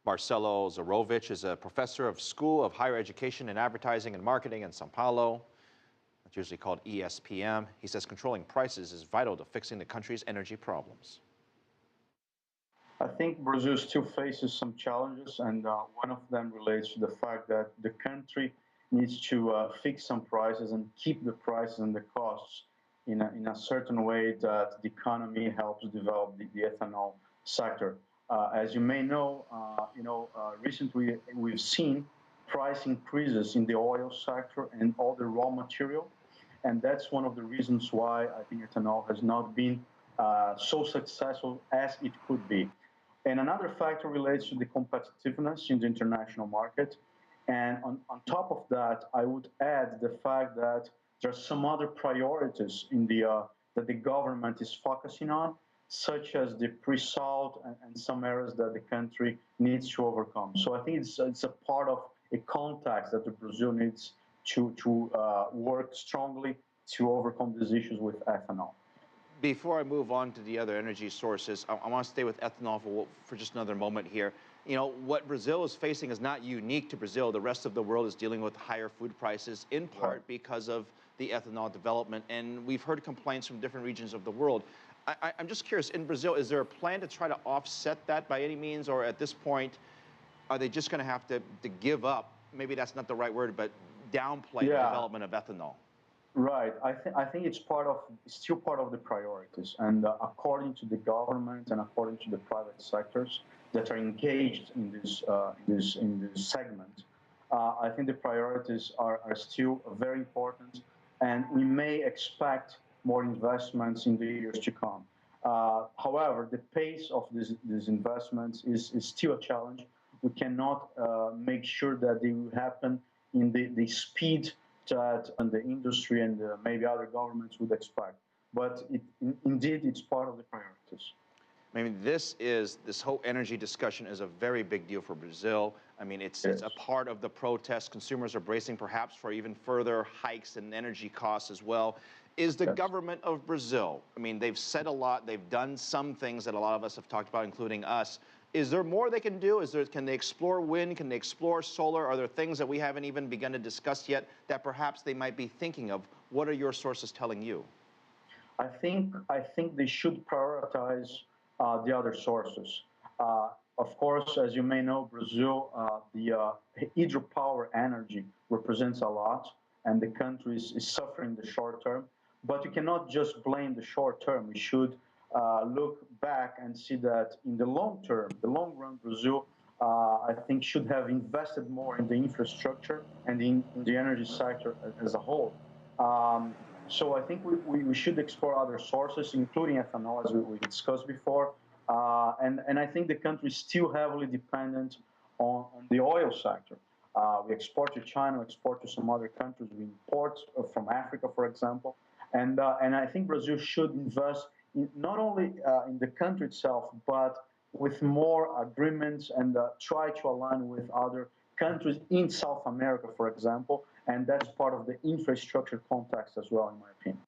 Marcelo Zorovich is a professor of School of Higher Education and Advertising and Marketing in Sao Paulo. That's usually called ESPM. He says controlling prices is vital to fixing the country's energy problems. I think Brazil still faces some challenges, and one of them relates to the fact that the country needs to fix some prices and keep the prices and the costs in a certain way that the economy helps develop the ethanol sector. As you may know, recently we've seen price increases in the oil sector and all the raw material, and that's one of the reasons why I think ethanol has not been so successful as it could be. And another factor relates to the competitiveness in the international market. And on top of that, I would add the fact that there are some other priorities in that the government is focusing on, such as the pre-salt and some areas that the country needs to overcome. So I think it's a part of a context that the Brazil needs to work strongly to overcome these issues with ethanol. Before I move on to the other energy sources, I want to stay with ethanol for just another moment here. You know, what Brazil is facing is not unique to Brazil. The rest of the world is dealing with higher food prices, in part because of the ethanol development. And we've heard complaints from different regions of the world. I'm just curious, in Brazil, is there a plan to try to offset that by any means? Or at this point, are they just going to have to give up? Maybe that's not the right word, but downplay the development of ethanol. Right. I think it's still part of the priorities. And according to the government and according to the private sectors that are engaged in this segment, I think the priorities are still very important, and we may expect more investments in the years to come. However, the pace of these investments is still a challenge. We cannot make sure that they will happen in the speed that and the industry and maybe other governments would expect. But indeed, it's part of the priorities. I mean, this whole energy discussion is a very big deal for Brazil. I mean, it's a part of the protest. Consumers are bracing perhaps for even further hikes in energy costs as well. Is the government of Brazil, I mean, they've said a lot, they've done some things that a lot of us have talked about, including us. Is there more they can do? Can they explore wind? Can they explore solar? Are there things that we haven't even begun to discuss yet that perhaps they might be thinking of? What are your sources telling you? I think they should prioritize the other sources. Of course, as you may know, Brazil, the hydropower energy represents a lot, and the country is suffering the short term. But you cannot just blame the short term. We should look back and see that in the long term, the long run, Brazil, I think, should have invested more in the infrastructure and in the energy sector as a whole. So I think we should explore other sources, including ethanol, as we discussed before. And I think the country is still heavily dependent on the oil sector. We export to China, we export to some other countries, we import from Africa, for example. And I think Brazil should invest not only in the country itself, but with more agreements and try to align with other countries in South America, for example. And that's part of the infrastructure context as well, in my opinion.